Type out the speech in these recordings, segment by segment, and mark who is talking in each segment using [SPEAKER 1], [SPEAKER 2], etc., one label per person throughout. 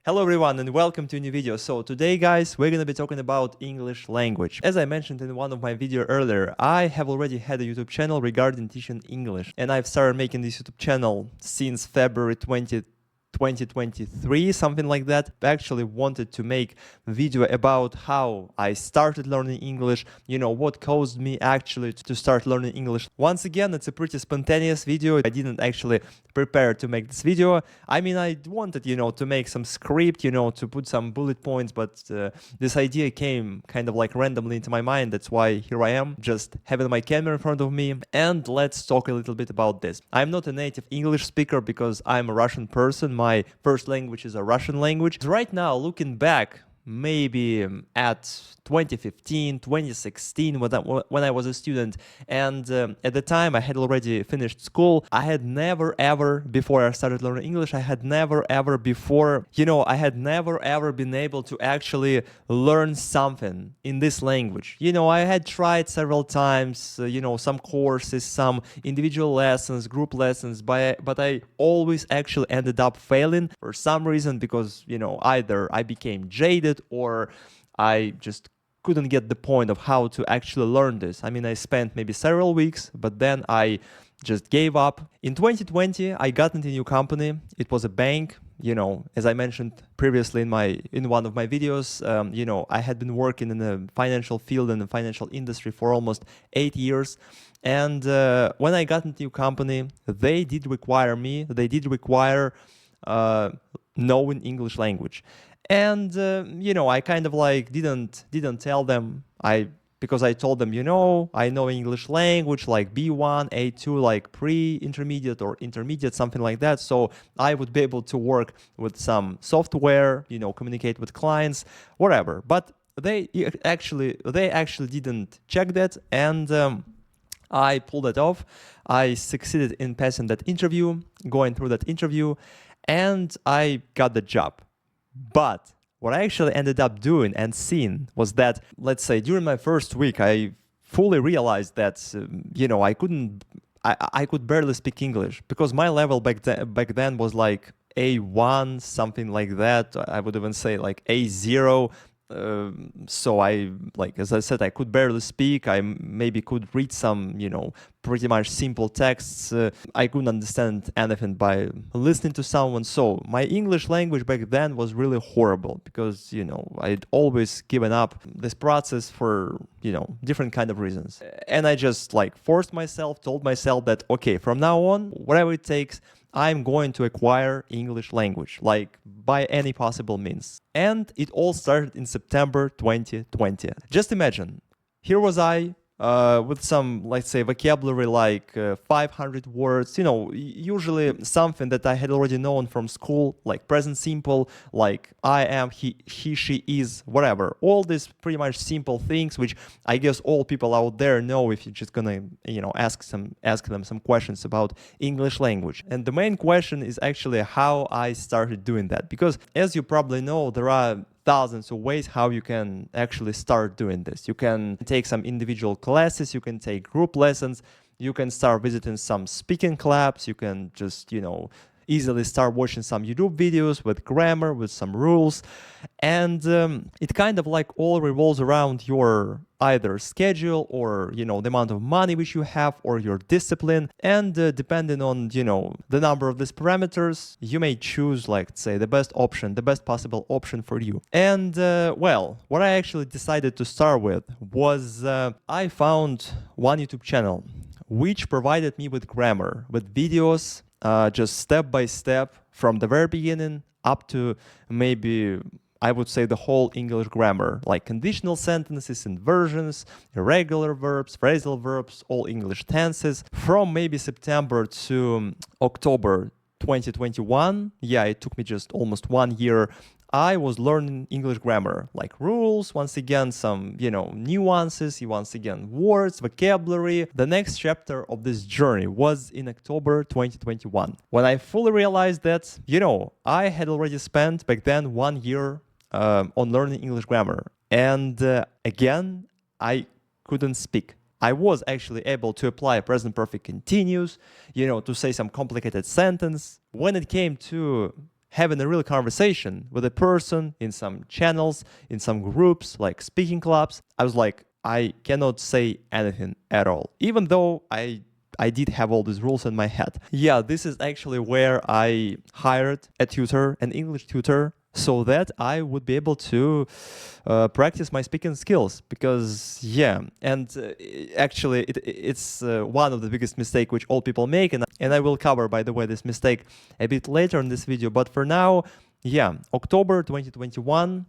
[SPEAKER 1] Hello everyone and welcome to a new video. So today guys, we're gonna be talking about English language. As I mentioned in one of my videos earlier, I have already had a YouTube channel regarding teaching English, and I've started making this YouTube channel since February 2023, something like that. I actually wanted to make a video about how I started learning English, what caused me actually to start learning English. Once again, it's a pretty spontaneous video. I didn't actually prepare to make this video. I mean, I wanted, to make some script, to put some bullet points, but this idea came kind of like randomly into my mind. That's why here I am, just having my camera in front of me. And let's talk a little bit about this. I'm not a native English speaker because I'm a Russian person. My first language is a Russian language. Right now, looking back, maybe at 2015, 2016, when I was a student, and at the time I had already finished school. I had never ever, before I started learning English, I had never ever before, I had never ever been able to actually learn something in this language. I had tried several times, some courses, some individual lessons, group lessons, but I always actually ended up failing for some reason because, either I became jaded or I just couldn't get the point of how to actually learn this. I mean, I spent maybe several weeks, but then I just gave up. In 2020, I got into a new company. It was a bank. As I mentioned previously in one of my videos, I had been working in the financial field and the financial industry for almost 8 years. And when I got into a new company, they did require knowing English language. And I kind of like didn't tell them, because I told them, I know English language like B1, A2, like pre-intermediate or intermediate, something like that. So I would be able to work with some software, communicate with clients, whatever. But they actually didn't check that, and I pulled it off. I succeeded in passing that interview, going through that interview, and I got the job. But what I actually ended up doing and seeing was that, let's say, during my first week, I fully realized that, I could barely speak English because my level back then was like A1, something like that. I would even say like A0. So as I said, I could barely speak. I maybe could read some, pretty much simple texts. I couldn't understand anything by listening to someone. So my English language back then was really horrible because, I'd always given up this process for, different kind of reasons. And I just told myself that, okay, from now on, whatever it takes, I'm going to acquire English language, by any possible means. And it all started in September 2020. Just imagine, here was I with some, let's say, vocabulary 500 words, usually something that I had already known from school, like present simple, like I am, he, she is, whatever. All these pretty much simple things, which I guess all people out there know if you're just gonna, ask them some questions about English language. And the main question is actually how I started doing that, because as you probably know, there are thousands of ways how you can actually start doing this. You can take some individual classes, you can take group lessons, you can start visiting some speaking clubs, you can just, easily start watching some YouTube videos with grammar, with some rules. And it kind of all revolves around your either schedule or, the amount of money which you have or your discipline. And depending on, the number of these parameters, you may choose, say, the best possible option for you. And what I actually decided to start with was I found one YouTube channel which provided me with grammar, with videos, just step by step from the very beginning up to maybe, I would say, the whole English grammar, like conditional sentences, inversions, irregular verbs, phrasal verbs, all English tenses, from maybe September to October 2021. Yeah, it took me just almost 1 year. I was learning English grammar, like rules, once again, some, nuances, once again, words, vocabulary. The next chapter of this journey was in October 2021, when I fully realized that, I had already spent back then 1 year on learning English grammar. And again, I couldn't speak. I was actually able to apply present perfect continuous, to say some complicated sentence. When it came to having a real conversation with a person in some channels, in some groups, like speaking clubs, I was like, I cannot say anything at all, even though I did have all these rules in my head. Yeah, this is actually where I hired a tutor, an English tutor, so that I would be able to practice my speaking skills. Because, yeah, and actually it's one of the biggest mistakes which all people make, and I will cover, by the way, this mistake a bit later in this video. But for now, yeah, October 2021,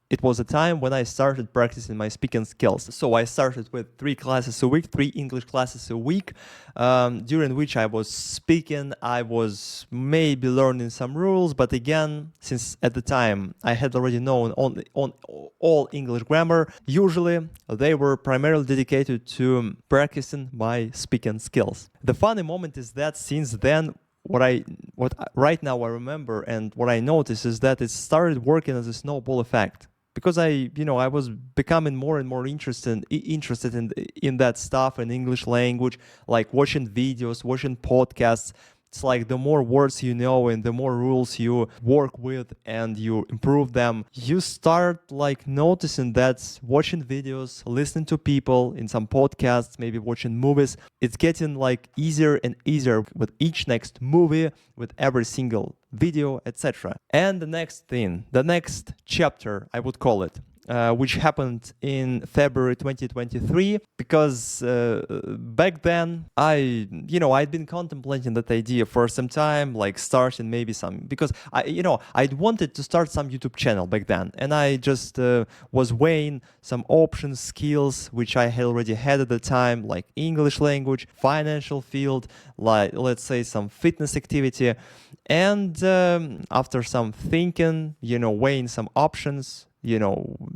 [SPEAKER 1] it was a time when I started practicing my speaking skills. So I started with 3 classes a week, 3 English classes a week, during which I was speaking. I was maybe learning some rules, but again, since at the time I had already known on all English grammar, usually they were primarily dedicated to practicing my speaking skills. The funny moment is that since then, right now I remember and what I noticed is that it started working as a snowball effect. Because I was becoming more and more interested in that stuff in English language, like watching videos, watching podcasts. It's like the more words you know and the more rules you work with and you improve them, you start like noticing that watching videos, listening to people in some podcasts, maybe watching movies, it's getting like easier and easier with each next movie, with every single video, etc. And the next thing, the next chapter, I would call it, which happened in February 2023, because back then I'd been contemplating that idea for some time, like starting maybe some, because I'd wanted to start some YouTube channel back then, and I just was weighing some options, skills which I had already had at the time, like English language, financial field, like let's say some fitness activity, and after some thinking, weighing some options,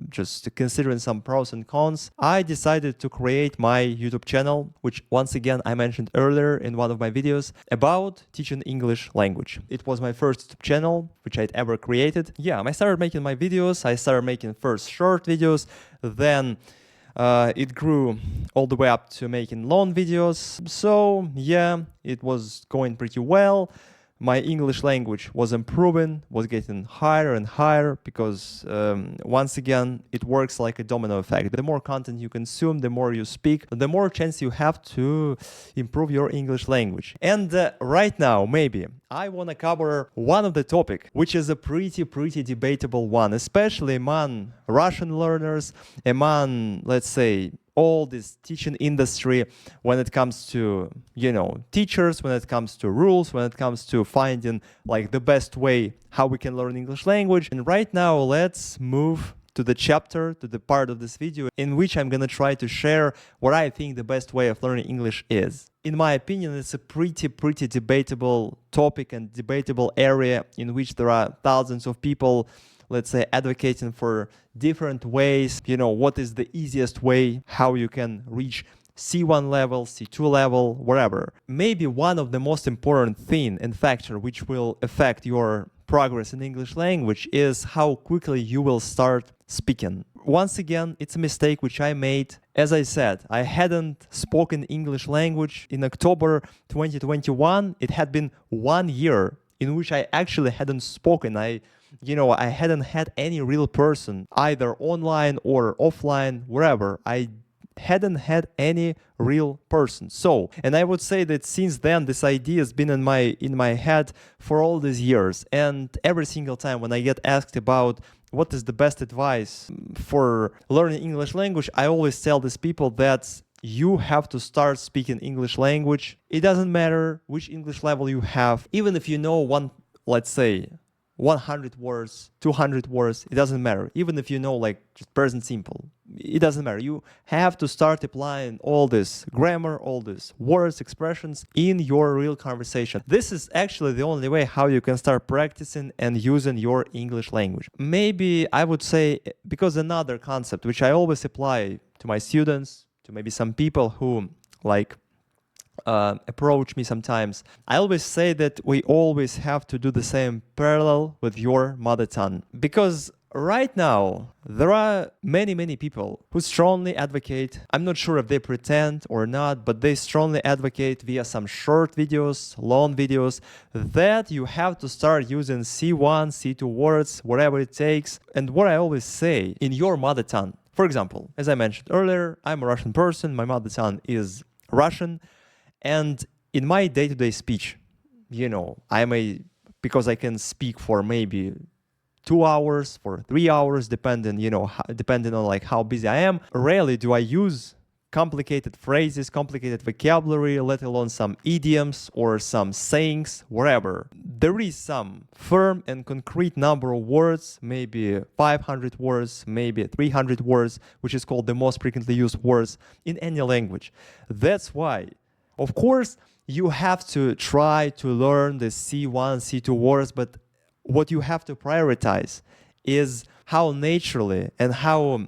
[SPEAKER 1] just considering some pros and cons, I decided to create my YouTube channel, which once again I mentioned earlier in one of my videos, about teaching English language. It was my first YouTube channel which I'd ever created. Yeah, I started making my videos. I started making first short videos, then it grew all the way up to making long videos. So yeah, it was going pretty well. My English language was improving, was getting higher and higher, because once again, it works like a domino effect. The more content you consume, the more you speak, the more chance you have to improve your English language. And right now, maybe, I want to cover one of the topic, which is a pretty debatable one, especially among Russian learners, among, let's say, all this teaching industry, when it comes to teachers, when it comes to rules, when it comes to finding like the best way how we can learn English language. And right now, let's move to the chapter, to the part of this video in which I'm gonna try to share what I think the best way of learning English is. In my opinion, it's a pretty debatable topic and debatable area in which there are thousands of people, let's say, advocating for different ways, what is the easiest way, how you can reach C1 level, C2 level, whatever. Maybe one of the most important thing and factor which will affect your progress in English language is how quickly you will start speaking. Once again, it's a mistake which I made. As I said, I hadn't spoken English language in October 2021. It had been 1 year in which I actually hadn't spoken. I hadn't had any real person, either online or offline, wherever. I hadn't had any real person. So, and I would say that since then, this idea has been in my head for all these years. And every single time when I get asked about what is the best advice for learning English language, I always tell these people that you have to start speaking English language. It doesn't matter which English level you have, even if you know let's say 100 words, 200 words, it doesn't matter. Even if you know like just present simple, it doesn't matter. You have to start applying all this grammar, all these words, expressions in your real conversation. This is actually the only way how you can start practicing and using your English language. Maybe I would say, because another concept which I always apply to my students, to maybe some people who like approach me sometimes, I always say that we always have to do the same parallel with your mother tongue. Because Right now, there are many people who strongly advocate, I'm not sure if they pretend or not, but they strongly advocate via some short videos, long videos, that you have to start using C1, C2 words, whatever it takes. And what I always say, in your mother tongue. For example, as I mentioned earlier, I'm a Russian person, my mother tongue is Russian, and in my day-to-day speech, because I can speak for maybe 2 hours, for 3 hours, depending on like how busy I am. Rarely do I use complicated phrases, complicated vocabulary, let alone some idioms or some sayings, whatever. There is some firm and concrete number of words, maybe 500 words, maybe 300 words, which is called the most frequently used words in any language. That's why, of course, you have to try to learn the C1, C2 words, but what you have to prioritize is how naturally and how,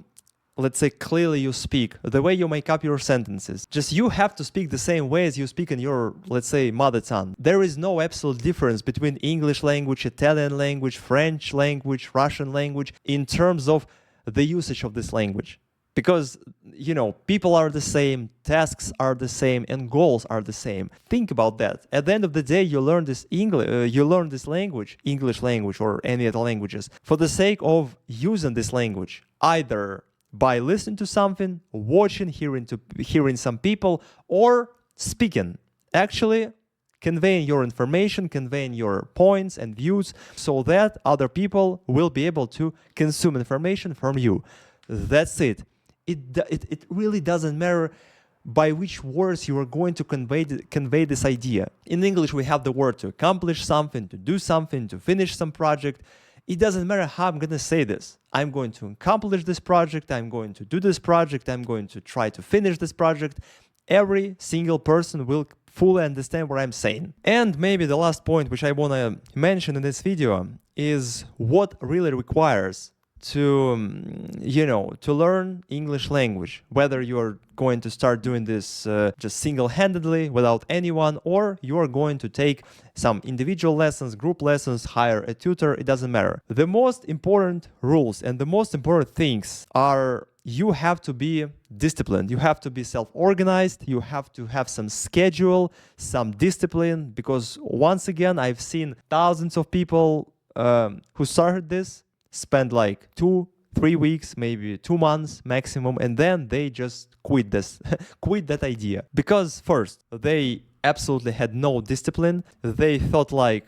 [SPEAKER 1] let's say, clearly you speak, the way you make up your sentences. Just you have to speak the same way as you speak in your, let's say, mother tongue. There is no absolute difference between English language, Italian language, French language, Russian language in terms of the usage of this language. Because, people are the same, tasks are the same, and goals are the same. Think about that. At the end of the day, you learn this language, English language or any other languages, for the sake of using this language, either by listening to something, watching, hearing some people, or speaking. Actually, conveying your information, conveying your points and views, so that other people will be able to consume information from you. That's it. It really doesn't matter by which words you are going to convey this idea. In English, we have the word to accomplish something, to do something, to finish some project. It doesn't matter how I'm going to say this. I'm going to accomplish this project, I'm going to do this project, I'm going to try to finish this project. Every single person will fully understand what I'm saying. And maybe the last point which I want to mention in this video is what really requires to learn English language, whether you're going to start doing this just single-handedly without anyone, or you're going to take some individual lessons, group lessons, hire a tutor. It doesn't matter. The most important rules and the most important things are: you have to be disciplined, you have to be self-organized, you have to have some schedule, some discipline, because once again, I've seen thousands of people who started this, spend like 2-3 weeks, maybe 2 months maximum, and then they just quit that idea. Because first, they absolutely had no discipline. They thought like,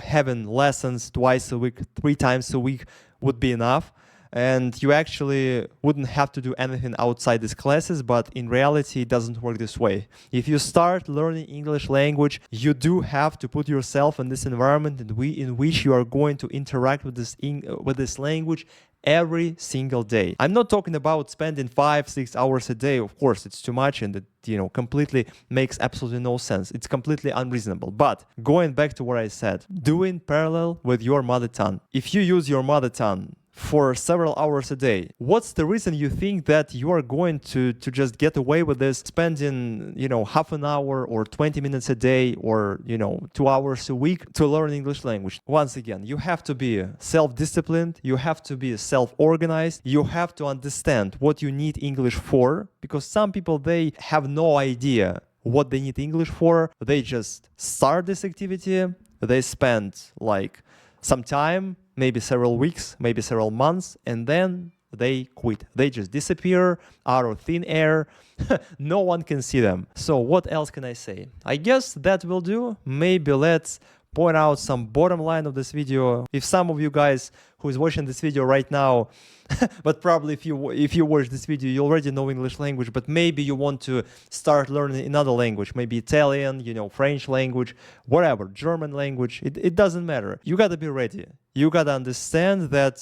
[SPEAKER 1] having lessons twice a week, 3 times a week would be enough. And you actually wouldn't have to do anything outside these classes, but in reality, it doesn't work this way. If you start learning English language, you do have to put yourself in this environment in which you are going to interact with this language every single day. I'm not talking about spending 5-6 hours a day. Of course, it's too much, and it completely makes absolutely no sense. It's completely unreasonable. But going back to what I said, doing parallel with your mother tongue. If you use your mother tongue for several hours a day, what's the reason you think that you are going to just get away with this, spending half an hour or 20 minutes a day or 2 hours a week to learn English language? Once again, you have to be self-disciplined, you have to be self-organized, you have to understand what you need English for, because some people, they have no idea what they need English for. They just start this activity, they spend like some time, maybe several weeks, maybe several months, and then they quit. They just disappear out of thin air. No one can see them. So what else can I say? I guess that will do. Maybe let's point out some bottom line of this video. If some of you guys who is watching this video right now, but probably if you watch this video, you already know English language, but maybe you want to start learning another language, maybe Italian, French language, whatever, German language, it doesn't matter. You gotta be ready. You gotta understand that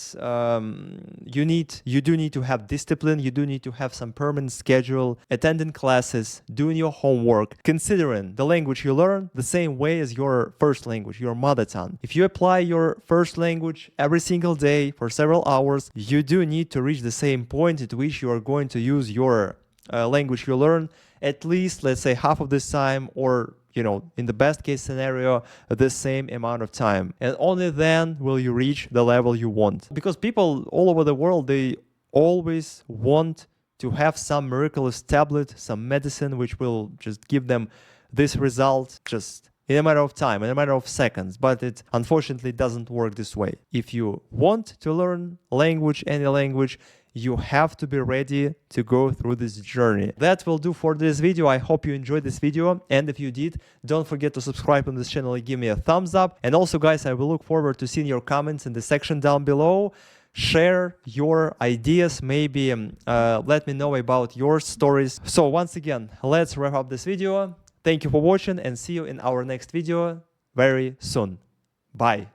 [SPEAKER 1] you do need to have discipline, you do need to have some permanent schedule, attending classes, doing your homework, considering the language you learn the same way as your first language, your mother tongue. If you apply your first language every single day for several hours, you do need to reach the same point at which you are going to use your language you learn at least, let's say, half of this time, or you know, in the best case scenario, the same amount of time. And only then will you reach the level you want. Because people all over the world, they always want to have some miraculous tablet, some medicine, which will just give them this result just in a matter of time, in a matter of seconds. But it unfortunately doesn't work this way. If you want to learn language, any language, you have to be ready to go through this journey. That will do for this video. I hope you enjoyed this video. And if you did, don't forget to subscribe on this channel and give me a thumbs up. And also, guys, I will look forward to seeing your comments in the section down below. Share your ideas, maybe let me know about your stories. So once again, let's wrap up this video. Thank you for watching and see you in our next video very soon. Bye.